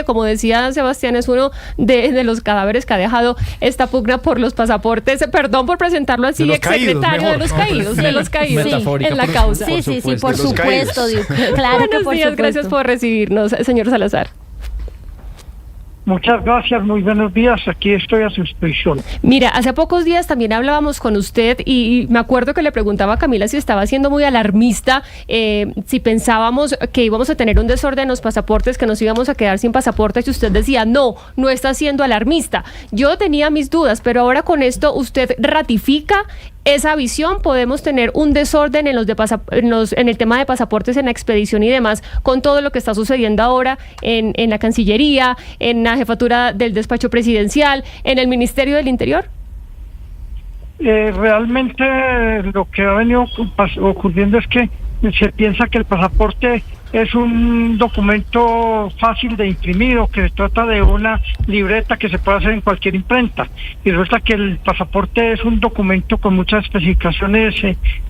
Como decía Sebastián, es uno de los cadáveres que ha dejado esta pugna por los pasaportes. Perdón por presentarlo así, exsecretario de los caídos, en la causa. Sí, por supuesto. Claro que por supuesto. Gracias por recibirnos, señor Salazar. Muchas gracias, muy buenos días, aquí estoy a su disposición. Mira, hace pocos días también hablábamos con usted y me acuerdo que le preguntaba a Camila si estaba siendo muy alarmista, si pensábamos que íbamos a tener un desorden en los pasaportes, que nos íbamos a quedar sin pasaportes, y usted decía, no está siendo alarmista. Yo tenía mis dudas, pero ahora con esto usted ratifica esa visión. Podemos tener un desorden en en el tema de pasaportes, en la expedición y demás, con todo lo que está sucediendo ahora en la Cancillería, en la jefatura del despacho presidencial, en el Ministerio del Interior. Realmente lo que ha venido ocurriendo es que se piensa que el pasaporte es un documento fácil de imprimir, o que se trata de una libreta que se puede hacer en cualquier imprenta, y resulta que el pasaporte es un documento con muchas especificaciones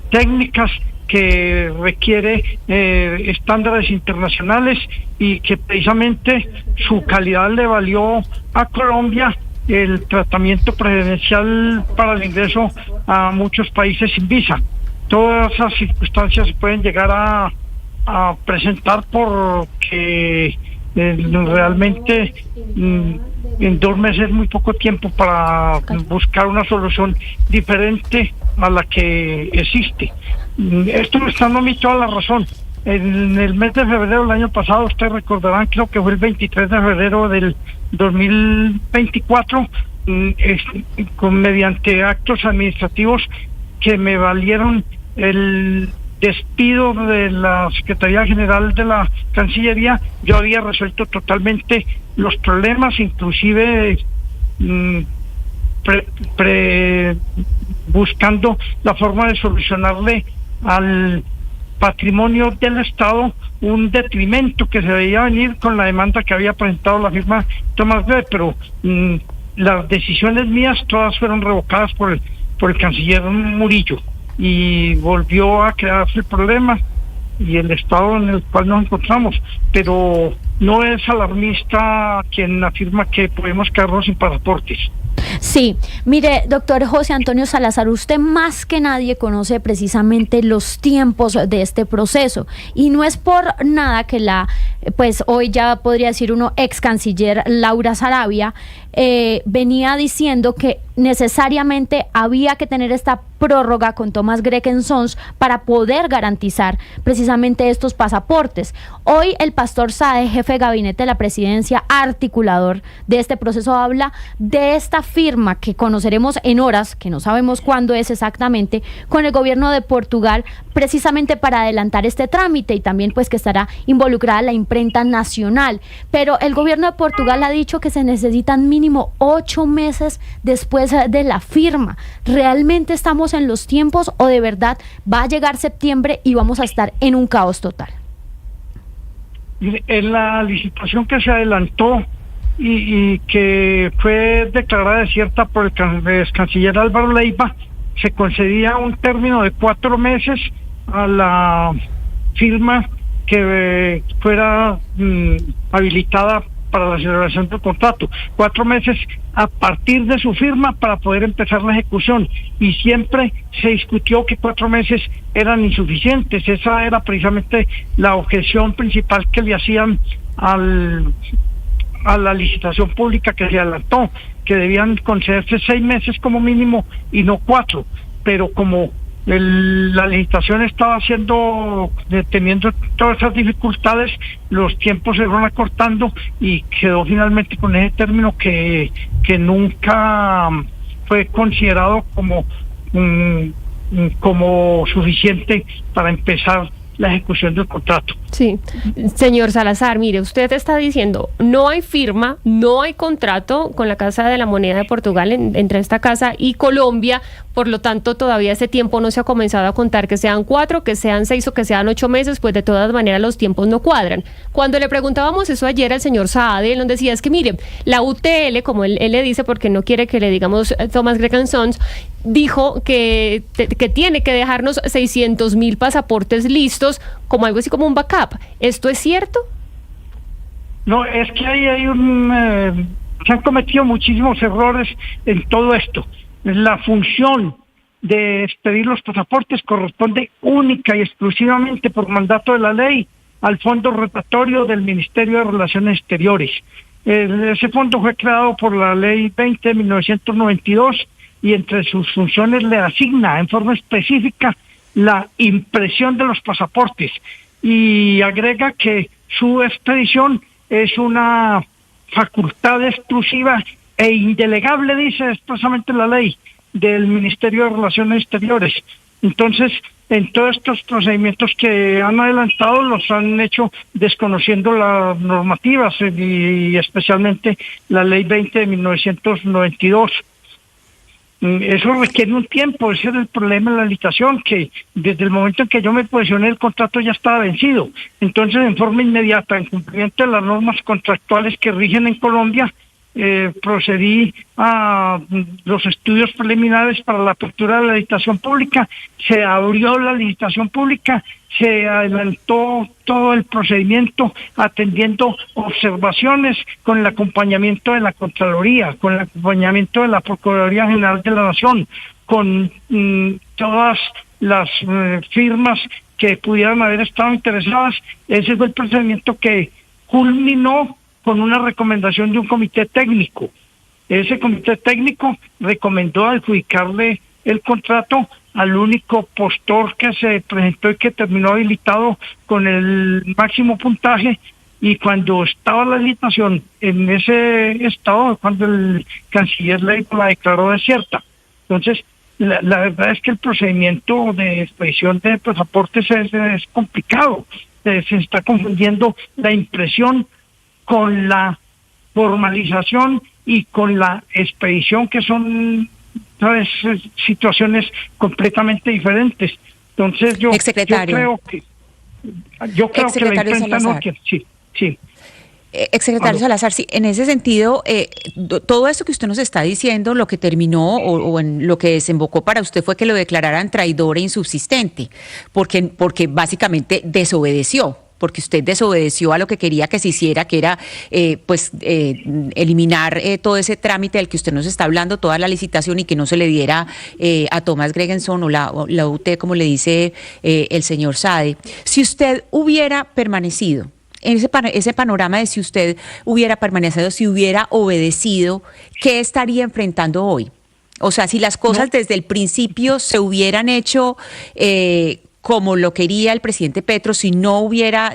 técnicas, que requiere estándares internacionales, y que precisamente su calidad le valió a Colombia el tratamiento preferencial para el ingreso a muchos países sin visa. Todas esas circunstancias se pueden llegar a presentar porque realmente en 2 meses es muy poco tiempo para buscar una solución diferente a la que existe. Esto me está dando a mí toda la razón. En el mes de febrero del año pasado, ustedes recordarán, creo que fue el 23 de febrero del 2024, mediante actos administrativos que me valieron el despido de la Secretaría General de la Cancillería, yo había resuelto totalmente los problemas, inclusive buscando la forma de solucionarle al patrimonio del Estado un detrimento que se veía venir con la demanda que había presentado la firma Tomás Greve, pero las decisiones mías todas fueron revocadas por el canciller Murillo, y volvió a crearse el problema y el estado en el cual nos encontramos. Pero no es alarmista quien afirma que podemos quedarnos sin pasaportes. Sí, mire, doctor José Antonio Salazar, usted más que nadie conoce precisamente los tiempos de este proceso, y no es por nada que pues hoy ya podría decir uno, ex canciller Laura Sarabia venía diciendo que necesariamente había que tener esta prórroga con Thomas Greg Sons para poder garantizar precisamente estos pasaportes. Hoy el pastor Saade, jefe de gabinete de la presidencia, articulador de este proceso, habla de esta firma que conoceremos en horas, que no sabemos cuándo es exactamente, con el gobierno de Portugal, precisamente para adelantar este trámite, y también pues que estará involucrada la imprenta nacional. Pero el gobierno de Portugal ha dicho que se necesitan mínimo 8 meses después de la firma. ¿Realmente estamos en los tiempos, o de verdad va a llegar septiembre y vamos a estar en un caos total? En la licitación que se adelantó y que fue declarada desierta por el canciller Álvaro Leiva, se concedía un término de 4 meses a la firma que fuera habilitada para la celebración del contrato. 4 meses a partir de su firma para poder empezar la ejecución, y siempre se discutió que 4 meses eran insuficientes. Esa era precisamente la objeción principal que le hacían a la licitación pública que se adelantó, que debían concederse 6 meses como mínimo y no 4, pero como la licitación estaba teniendo todas esas dificultades, los tiempos se fueron acortando y quedó finalmente con ese término que nunca fue considerado como suficiente para empezar la ejecución del contrato. Sí, señor Salazar, mire, usted está diciendo, no hay firma, no hay contrato con la Casa de la Moneda de Portugal entre esta casa y Colombia, por lo tanto todavía ese tiempo no se ha comenzado a contar, que sean 4, que sean 6 o que sean 8 meses, pues de todas maneras los tiempos no cuadran. Cuando le preguntábamos eso ayer al señor Saade, él nos decía, es que mire, la UTL, como él le dice, porque no quiere que le digamos Thomas Greg Sons, dijo que tiene que dejarnos 600,000 pasaportes listos, como algo así como un backup. ¿Esto es cierto? No, es que se han cometido muchísimos errores en todo esto. La función de expedir los pasaportes corresponde única y exclusivamente por mandato de la ley al fondo rotatorio del Ministerio de Relaciones Exteriores. Ese fondo fue creado por la ley 20 de 1992 y entre sus funciones le asigna en forma específica la impresión de los pasaportes y agrega que su expedición es una facultad exclusiva e indelegable, dice expresamente la ley del Ministerio de Relaciones Exteriores. Entonces, en todos estos procedimientos que han adelantado, los han hecho desconociendo las normativas y especialmente la ley 20 de 1992. Eso requiere un tiempo, ese es el problema de la licitación, que desde el momento en que yo me posicioné el contrato ya estaba vencido. Entonces, en forma inmediata, en cumplimiento de las normas contractuales que rigen en Colombia, procedí a los estudios preliminares para la apertura de la licitación pública, se abrió la licitación pública, se adelantó todo el procedimiento atendiendo observaciones con el acompañamiento de la Contraloría, con el acompañamiento de la Procuraduría General de la Nación, con todas las firmas que pudieran haber estado interesadas. Ese fue el procedimiento que culminó con una recomendación de un comité técnico. Ese comité técnico recomendó adjudicarle el contrato al único postor que se presentó y que terminó habilitado con el máximo puntaje, y cuando estaba la licitación en ese estado, cuando el canciller la declaró desierta. Entonces, la verdad es que el procedimiento de expedición de pasaportes es complicado. Se está confundiendo la impresión con la formalización y con la expedición, que son, ¿sabes?, situaciones completamente diferentes. Entonces yo creo que la imprenta no quiere. Sí. Exsecretario Salazar, sí, en ese sentido, todo esto que usted nos está diciendo, lo que terminó o en lo que desembocó para usted fue que lo declararan traidor e insubsistente, porque básicamente desobedeció. Porque usted desobedeció a lo que quería que se hiciera, que era eliminar todo ese trámite del que usted nos está hablando, toda la licitación, y que no se le diera a Thomas Gregenson o la UT, como le dice el señor Sade. Si usted hubiera permanecido en ese panorama de si usted hubiera permanecido, si hubiera obedecido, ¿qué estaría enfrentando hoy? O sea, si las cosas desde el principio se hubieran hecho como lo quería el presidente Petro, si no hubiera,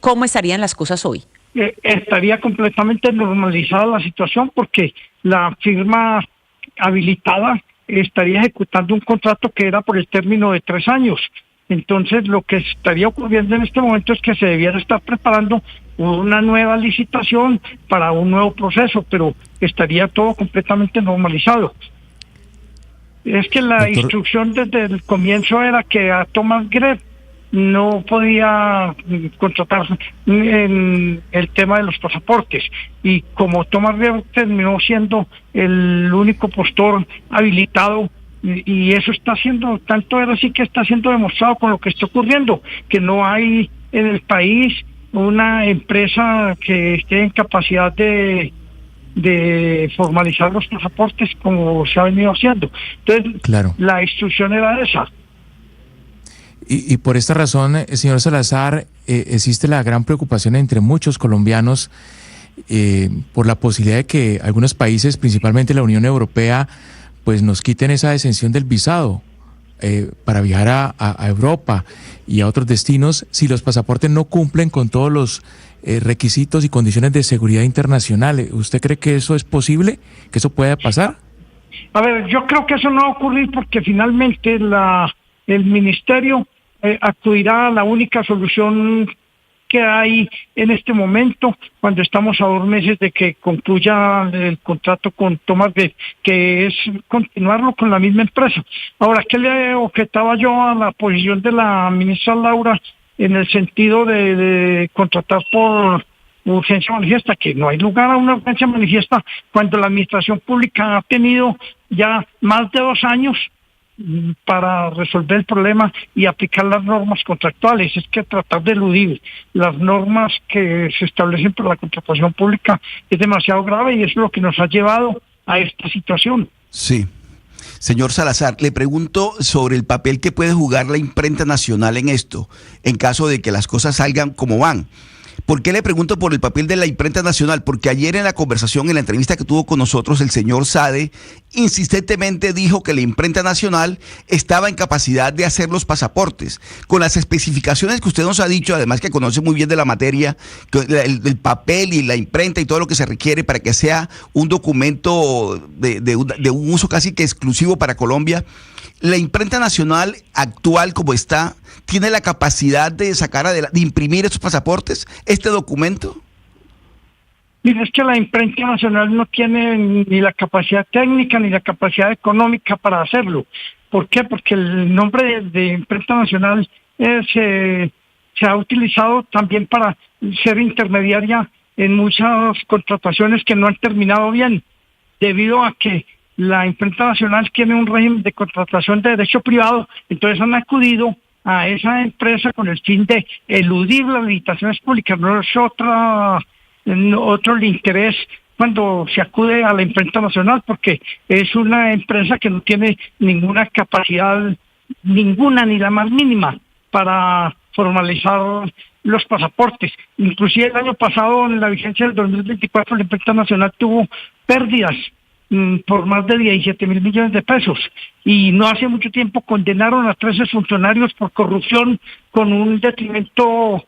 ¿cómo estarían las cosas hoy? Estaría completamente normalizada la situación, porque la firma habilitada estaría ejecutando un contrato que era por el término de 3 años. Entonces, lo que estaría ocurriendo en este momento es que se debiera estar preparando una nueva licitación para un nuevo proceso, pero estaría todo completamente normalizado. Es que la instrucción desde el comienzo era que a Thomas Greff no podía contratar en el tema de los pasaportes, y como Thomas Greff terminó siendo el único postor habilitado, y eso está siendo, tanto era así que está siendo demostrado con lo que está ocurriendo, que no hay en el país una empresa que esté en capacidad de formalizar los pasaportes como se ha venido haciendo. Entonces, claro, la instrucción era esa. Y por esta razón, señor Salazar, existe la gran preocupación entre muchos colombianos por la posibilidad de que algunos países, principalmente la Unión Europea, pues nos quiten esa exención del visado para viajar a Europa y a otros destinos si los pasaportes no cumplen con todos los requisitos y condiciones de seguridad internacional. ¿Usted cree que eso es posible? ¿Que eso pueda pasar? A ver, yo creo que eso no va a ocurrir, porque finalmente el ministerio acudirá a la única solución que hay en este momento, cuando estamos a 2 meses de que concluya el contrato con Thomas Greff, que es continuarlo con la misma empresa. Ahora, ¿qué le objetaba yo a la posición de la ministra Laura en el sentido de contratar por urgencia manifiesta? Que no hay lugar a una urgencia manifiesta cuando la administración pública ha tenido ya más de 2 años para resolver el problema y aplicar las normas contractuales. Es que tratar de eludir las normas que se establecen por la contratación pública es demasiado grave y es lo que nos ha llevado a esta situación. Sí. Señor Salazar, le pregunto sobre el papel que puede jugar la imprenta nacional en esto, en caso de que las cosas salgan como van. ¿Por qué le pregunto por el papel de la imprenta nacional? Porque ayer en la conversación, en la entrevista que tuvo con nosotros, el señor Sade insistentemente dijo que la imprenta nacional estaba en capacidad de hacer los pasaportes, con las especificaciones que usted nos ha dicho, además que conoce muy bien de la materia, el papel y la imprenta y todo lo que se requiere para que sea un documento de un uso casi que exclusivo para Colombia. La imprenta nacional actual como está, ¿tiene la capacidad de de imprimir estos pasaportes, este documento? Mire, es que la imprenta nacional no tiene ni la capacidad técnica ni la capacidad económica para hacerlo. ¿Por qué? Porque el nombre de imprenta nacional se ha utilizado también para ser intermediaria en muchas contrataciones que no han terminado bien, debido a que la imprenta nacional tiene un régimen de contratación de derecho privado, entonces han acudido a esa empresa con el fin de eludir las licitaciones públicas. No es otro el interés cuando se acude a la imprenta nacional, porque es una empresa que no tiene ninguna capacidad, ninguna ni la más mínima, para formalizar los pasaportes. Inclusive el año pasado, en la vigencia del 2024, la imprenta nacional tuvo pérdidas por más de 17.000 millones de pesos, y no hace mucho tiempo condenaron a 13 funcionarios por corrupción con un detrimento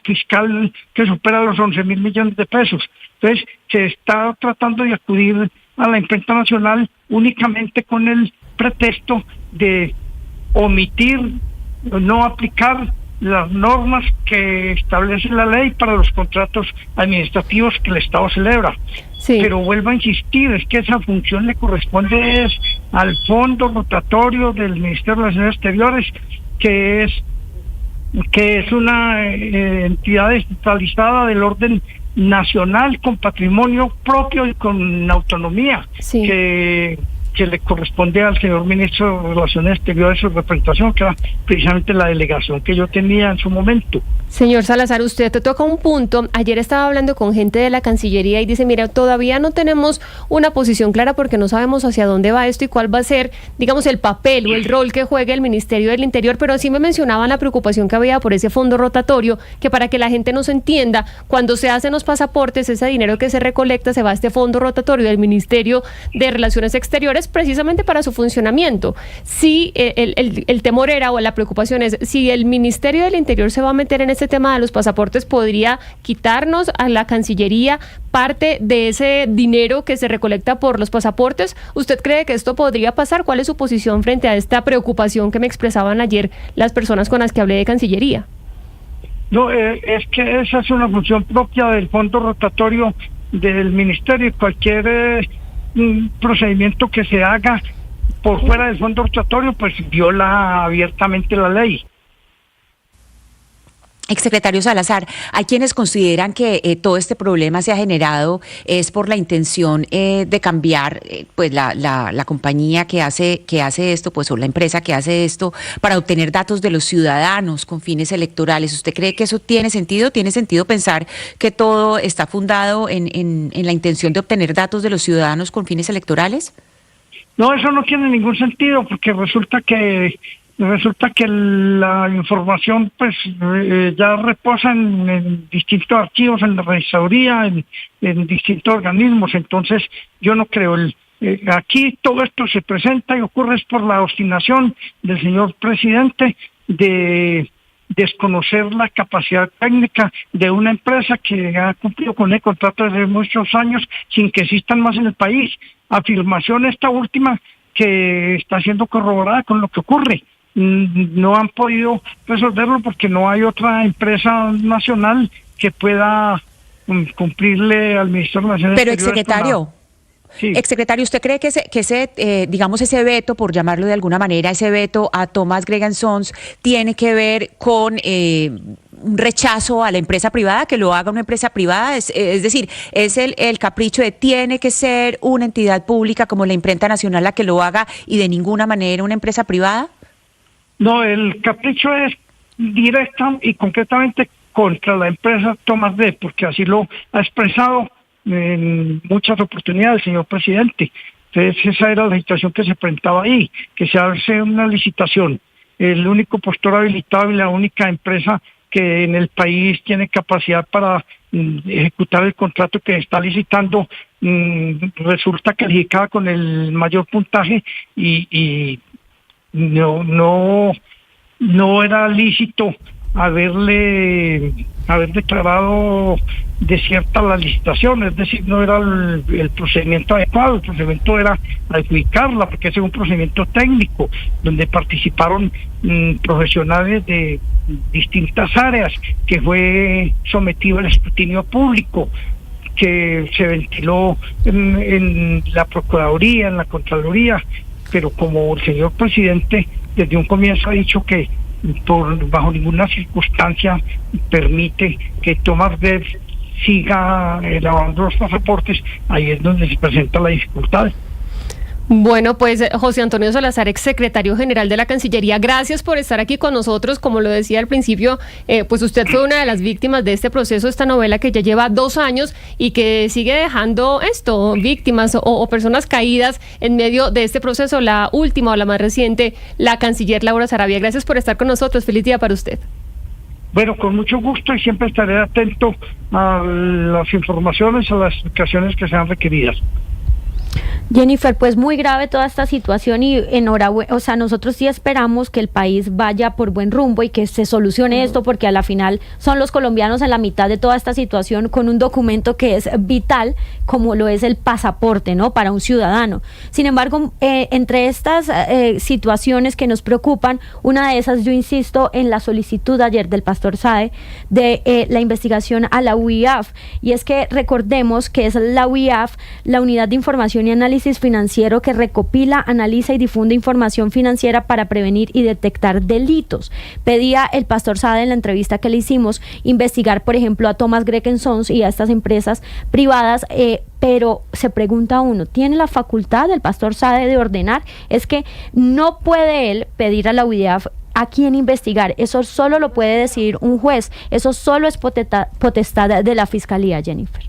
fiscal que supera los 11.000 millones de pesos. Entonces se está tratando de acudir a la imprenta nacional únicamente con el pretexto de omitir o no aplicar las normas que establece la ley para los contratos administrativos que el Estado celebra. Sí. Pero vuelvo a insistir, es que esa función le corresponde al Fondo Rotatorio del Ministerio de Relaciones Exteriores, que es una entidad descentralizada del orden nacional, con patrimonio propio y con autonomía, sí, que le corresponde al señor ministro de Relaciones Exteriores su representación, que era precisamente la delegación que yo tenía en su momento. Señor Salazar, usted te toca un punto. Ayer estaba hablando con gente de la Cancillería y dice, mira, todavía no tenemos una posición clara porque no sabemos hacia dónde va esto y cuál va a ser, digamos, el papel o el rol que juegue el Ministerio del Interior, pero sí me mencionaban la preocupación que había por ese fondo rotatorio, que para que la gente nos entienda, cuando se hacen los pasaportes, ese dinero que se recolecta se va a este fondo rotatorio del Ministerio de Relaciones Exteriores precisamente para su funcionamiento. Si el temor era, o la preocupación es, si el Ministerio del Interior se va a meter en este tema de los pasaportes, podría quitarnos a la Cancillería parte de ese dinero que se recolecta por los pasaportes. ¿Usted cree que esto podría pasar? ¿Cuál es su posición frente a esta preocupación que me expresaban ayer las personas con las que hablé de Cancillería? No, es que esa es una función propia del fondo rotatorio del Ministerio, y cualquier procedimiento que se haga por fuera del fondo rotatorio pues viola abiertamente la ley. Exsecretario Salazar, hay quienes consideran que todo este problema se ha generado es por la intención de cambiar pues la compañía que hace esto, pues, o la empresa que hace esto, para obtener datos de los ciudadanos con fines electorales. ¿Usted cree que eso tiene sentido? ¿Tiene sentido pensar que todo está fundado en la intención de obtener datos de los ciudadanos con fines electorales? No, eso no tiene ningún sentido, porque resulta que la información pues ya reposa en distintos archivos, en la registraduría, en distintos organismos. Entonces yo no creo. Aquí todo esto se presenta y ocurre es por la obstinación del señor presidente de desconocer la capacidad técnica de una empresa que ha cumplido con el contrato desde muchos años sin que existan más en el país. Afirmación esta última que está siendo corroborada con lo que ocurre. No han podido resolverlo porque no hay otra empresa nacional que pueda cumplirle al Ministerio de Relaciones Exteriores. Pero, exsecretario, sí. Exsecretario, ¿usted cree que ese digamos, ese veto, por llamarlo de alguna manera, ese veto a Thomas Gregan Sons tiene que ver con un rechazo a la empresa privada, que lo haga una empresa privada? Es decir, ¿es el capricho de tiene que ser una entidad pública como la Imprenta Nacional la que lo haga y de ninguna manera una empresa privada? No, el capricho es directa y concretamente contra la empresa Thomas D, porque así lo ha expresado en muchas oportunidades, señor presidente. Entonces esa era la situación que se presentaba ahí, que se hace una licitación. El único postor habilitado y la única empresa que en el país tiene capacidad para ejecutar el contrato que está licitando, resulta calificada con el mayor puntaje y no era lícito haber declarado desierta la licitación, es decir, no era el procedimiento adecuado. El procedimiento era adjudicarla, porque ese es un procedimiento técnico donde participaron profesionales de distintas áreas, que fue sometido al escrutinio público, que se ventiló en la Procuraduría, en la Contraloría, pero como el señor presidente desde un comienzo ha dicho que bajo ninguna circunstancia permite que Thomas D siga elaborando los pasaportes, ahí es donde se presenta la dificultad. Bueno, pues José Antonio Salazar, exsecretario general de la Cancillería, gracias por estar aquí con nosotros. Como lo decía al principio, pues usted fue una de las víctimas de este proceso, esta novela que ya lleva 2 años y que sigue dejando víctimas o personas caídas en medio de este proceso. La última o la más reciente, la canciller Laura Sarabia. Gracias por estar con nosotros. Feliz día para usted. Bueno, con mucho gusto y siempre estaré atento a las informaciones, a las explicaciones que sean requeridas. Jennifer, pues muy grave toda esta situación y enhorabuena, o sea, nosotros sí esperamos que el país vaya por buen rumbo y que se solucione esto, porque a la final son los colombianos en la mitad de toda esta situación con un documento que es vital, como lo es el pasaporte, ¿no?, para un ciudadano. Sin embargo, entre estas situaciones que nos preocupan, una de esas, yo insisto en la solicitud ayer del pastor Sade de la investigación a la UIAF, y es que recordemos que es la UIAF, la Unidad de Información y Análisis Financiero, que recopila, analiza y difunde información financiera para prevenir y detectar delitos. Pedía el pastor Sade en la entrevista que le hicimos investigar, por ejemplo, a Thomas Gregg & Sons y a estas empresas privadas, pero se pregunta uno, ¿tiene la facultad el pastor Sade de ordenar? Es que no puede él pedir a la UIAF a quién investigar, eso solo lo puede decidir un juez, eso solo es potestad de la Fiscalía, Jennifer.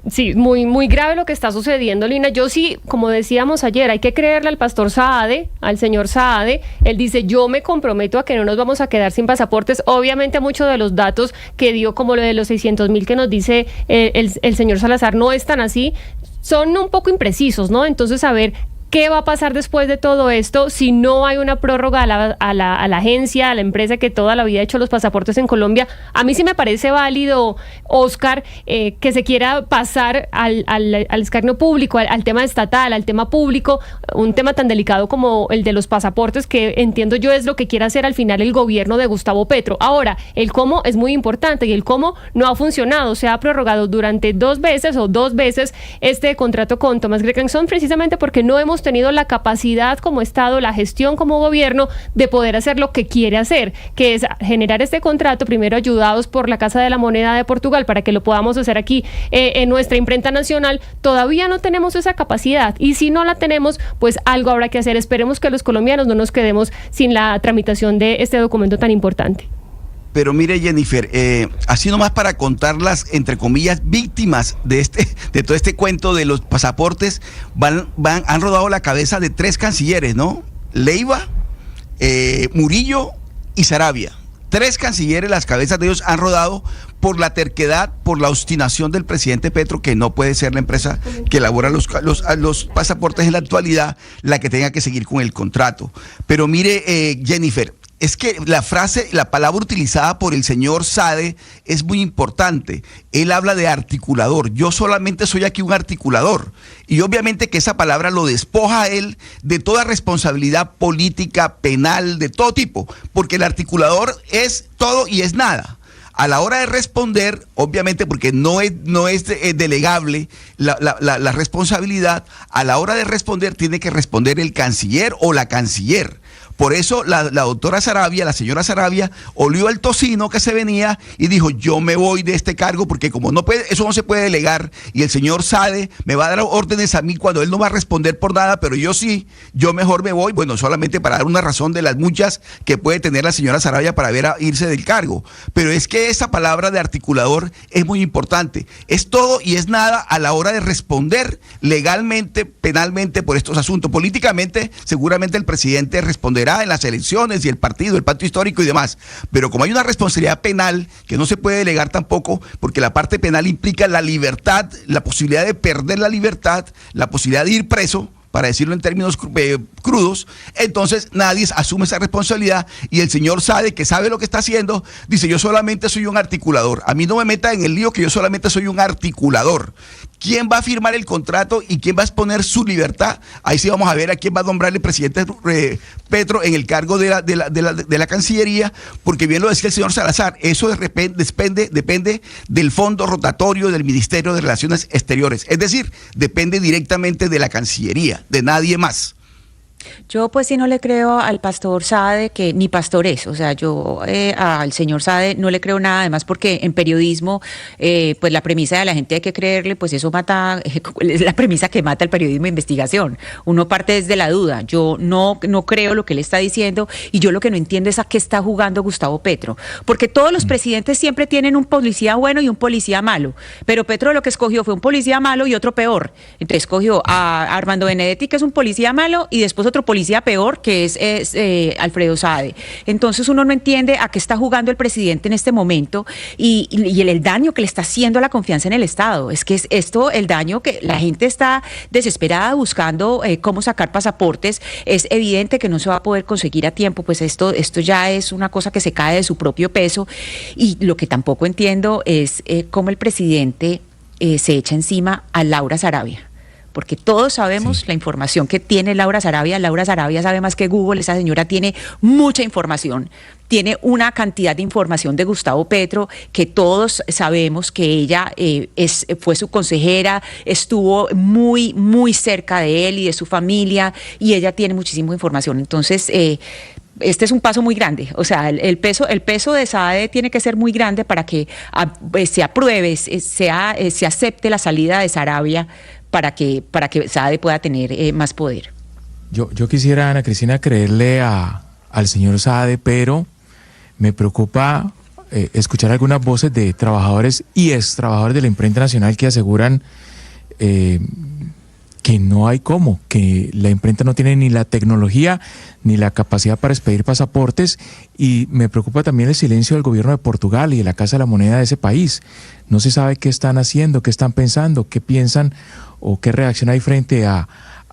Sí, muy, muy grave lo que está sucediendo, Lina. Yo sí, como decíamos ayer, hay que creerle al pastor Saade, al señor Saade. Él dice, yo me comprometo a que no nos vamos a quedar sin pasaportes. Obviamente muchos de los datos que dio, como lo de los 600,000 que nos dice el señor Salazar, no es tan así. Son un poco imprecisos, ¿no? Entonces, a ver, ¿qué va a pasar después de todo esto si no hay una prórroga a la agencia, a la empresa que toda la vida ha hecho los pasaportes en Colombia? A mí sí me parece válido, Oscar, que se quiera pasar al escarnio público, al tema estatal, al tema público, un tema tan delicado como el de los pasaportes, que entiendo yo es lo que quiere hacer al final el gobierno de Gustavo Petro. Ahora, el cómo es muy importante y el cómo no ha funcionado. Se ha prorrogado durante 2 veces este contrato con Thomas Gregg & Sons, precisamente porque no hemos tenido la capacidad como Estado, la gestión como gobierno de poder hacer lo que quiere hacer, que es generar este contrato, primero ayudados por la Casa de la Moneda de Portugal para que lo podamos hacer aquí en nuestra imprenta nacional. Todavía no tenemos esa capacidad y si no la tenemos, pues algo habrá que hacer. Esperemos que los colombianos no nos quedemos sin la tramitación de este documento tan importante. Pero mire, Jennifer, así nomás para contar las, entre comillas, víctimas de todo este cuento de los pasaportes, han rodado la cabeza de 3 cancilleres, ¿no? Leiva, Murillo y Sarabia. 3 cancilleres, las cabezas de ellos han rodado por la terquedad, por la obstinación del presidente Petro, que no puede ser la empresa que elabora los pasaportes en la actualidad la que tenga que seguir con el contrato. Pero mire, Jennifer, es que la palabra utilizada por el señor Sade es muy importante. Él habla de articulador. Yo solamente soy aquí un articulador. Y obviamente que esa palabra lo despoja a él de toda responsabilidad política, penal, de todo tipo. Porque el articulador es todo y es nada. A la hora de responder, obviamente porque no es delegable la responsabilidad, a la hora de responder tiene que responder el canciller o la canciller. Por eso la doctora Saravia, la señora Saravia, olió el tocino que se venía y dijo, yo me voy de este cargo porque como no puede, eso no se puede delegar y el señor Sade me va a dar órdenes a mí cuando él no va a responder por nada, pero yo sí, yo mejor me voy, bueno, solamente para dar una razón de las muchas que puede tener la señora Saravia para ver a irse del cargo. Pero es que esa palabra de articulador es muy importante. Es todo y es nada a la hora de responder legalmente, penalmente por estos asuntos. Políticamente, seguramente el presidente responderá en las elecciones y el pacto histórico y demás. Pero como hay una responsabilidad penal que no se puede delegar tampoco, porque la parte penal implica la libertad, la posibilidad de perder la libertad, la posibilidad de ir preso, para decirlo en términos crudos, entonces nadie asume esa responsabilidad y el señor Sade, que sabe lo que está haciendo, dice, yo solamente soy un articulador, a mí no me meta en el lío que yo solamente soy un articulador. ¿Quién va a firmar el contrato y quién va a exponer su libertad? Ahí sí vamos a ver a quién va a nombrar el presidente Petro en el cargo de la Cancillería, porque bien lo decía el señor Salazar, eso depende del fondo rotatorio del Ministerio de Relaciones Exteriores, es decir, depende directamente de la Cancillería, de nadie más. Yo pues sí no le creo al pastor Sade, que ni pastor es, o sea, yo al señor Sade no le creo nada, además porque en periodismo, pues la premisa de la gente hay que creerle, pues eso mata, es la premisa que mata el periodismo de investigación, uno parte desde la duda, yo no creo lo que él está diciendo y yo lo que no entiendo es a qué está jugando Gustavo Petro, porque todos los presidentes siempre tienen un policía bueno y un policía malo, pero Petro lo que escogió fue un policía malo y otro peor, entonces escogió a Armando Benedetti, que es un policía malo, y después otro policía peor, que es Alfredo Sade. Entonces uno no entiende a qué está jugando el presidente en este momento y el daño que le está haciendo a la confianza en el Estado. Es que es esto, el daño que la gente está desesperada buscando cómo sacar pasaportes. Es evidente que no se va a poder conseguir a tiempo, pues esto ya es una cosa que se cae de su propio peso. Y lo que tampoco entiendo es cómo el presidente se echa encima a Laura Saravia. Porque todos sabemos la información que tiene Laura Saravia. Laura Saravia sabe más que Google, esa señora tiene mucha información, tiene una cantidad de información de Gustavo Petro que todos sabemos que ella fue su consejera, estuvo muy, muy cerca de él y de su familia y ella tiene muchísima información. Entonces, este es un paso muy grande, o sea, el peso de Sade tiene que ser muy grande para que se apruebe, se acepte la salida de Saravia para que Sade pueda tener más poder. Yo quisiera, Ana Cristina, creerle al señor Sade, pero me preocupa escuchar algunas voces de trabajadores y extrabajadores de la imprenta nacional que aseguran que no hay cómo, que la imprenta no tiene ni la tecnología ni la capacidad para expedir pasaportes, y me preocupa también el silencio del gobierno de Portugal y de la Casa de la Moneda de ese país. No se sabe qué están haciendo, qué están pensando, qué piensan o qué reacción hay frente a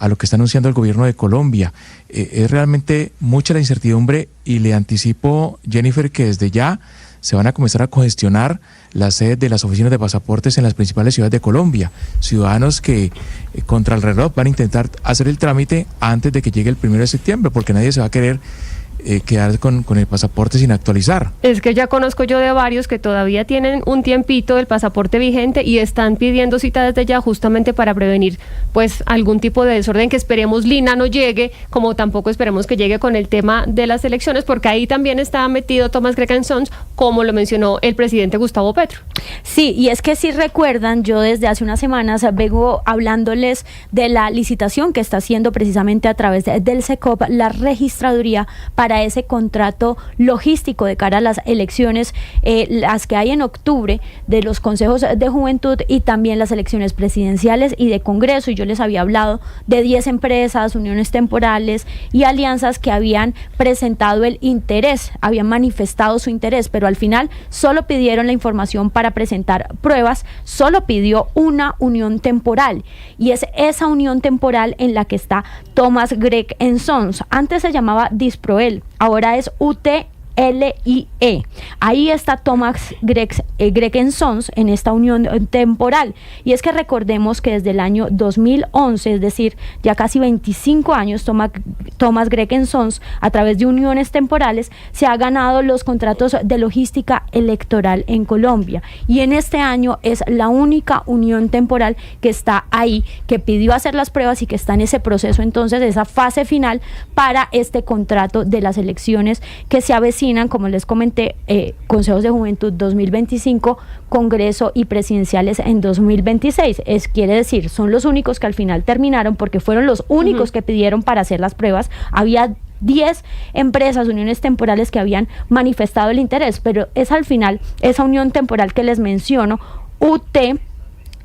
lo que está anunciando el gobierno de Colombia. Es realmente mucha la incertidumbre y le anticipo, Jennifer, que desde ya se van a comenzar a congestionar las sedes de las oficinas de pasaportes en las principales ciudades de Colombia. Ciudadanos que contra el reloj van a intentar hacer el trámite antes de que llegue el 1 de septiembre, porque nadie se va a querer quedar con el pasaporte sin actualizar. Es que ya conozco yo de varios que todavía tienen un tiempito del pasaporte vigente y están pidiendo cita desde ya justamente para prevenir pues algún tipo de desorden, que esperemos Lina no llegue, como tampoco esperemos que llegue con el tema de las elecciones, porque ahí también está metido Thomas Gregg & Sons, como lo mencionó el presidente Gustavo Petro. Sí, y es que si recuerdan, yo desde hace unas semanas vengo hablándoles de la licitación que está haciendo precisamente a través del SECOP la registraduría para ese contrato logístico de cara a las elecciones, las que hay en octubre de los consejos de juventud y también las elecciones presidenciales y de Congreso. Y yo les había hablado de 10 empresas, uniones temporales y alianzas que habían presentado el interés, habían manifestado su interés, pero al final solo pidieron la información para presentar pruebas, solo pidió una unión temporal, y es esa unión temporal en la que está Thomas Gregg & Sons. Antes se llamaba Disproel, ahora es UT LIE. Ahí está Thomas Gregg & Sons en esta unión temporal. Y es que recordemos que desde el año 2011, es decir, ya casi 25 años, Thomas Gregg & Sons, a través de uniones temporales, se ha ganado los contratos de logística electoral en Colombia. Y en este año es la única unión temporal que está ahí, que pidió hacer las pruebas y que está en ese proceso, entonces, esa fase final para este contrato de las elecciones que se avecinan, como les comenté, Consejos de Juventud 2025, Congreso y presidenciales en 2026. Quiere decir, son los únicos que al final terminaron porque fueron los únicos que pidieron para hacer las pruebas. Había 10 empresas, uniones temporales que habían manifestado el interés, pero es al final esa unión temporal que les menciono,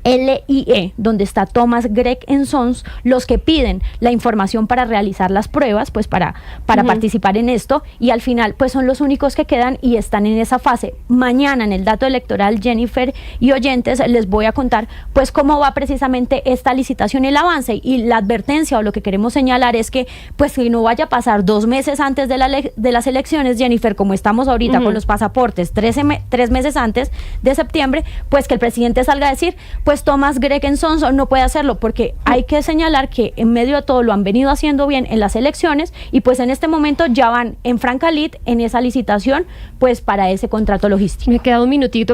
LIE, donde está Thomas Gregg & Sons, los que piden la información para realizar las pruebas, pues para participar en esto, y al final pues son los únicos que quedan y están en esa fase. Mañana en el dato electoral, Jennifer y oyentes, les voy a contar pues cómo va precisamente esta licitación y el avance, y la advertencia o lo que queremos señalar es que pues que no vaya a pasar 2 meses antes de las elecciones, Jennifer, como estamos ahorita con los pasaportes, 3 meses antes de septiembre, pues que el presidente salga a decir, pues Thomas Gregg & Sons no puede hacerlo, porque hay que señalar que en medio de todo lo han venido haciendo bien en las elecciones, y pues en este momento ya van en franca lid en esa licitación pues para ese contrato logístico. Me queda un minutito.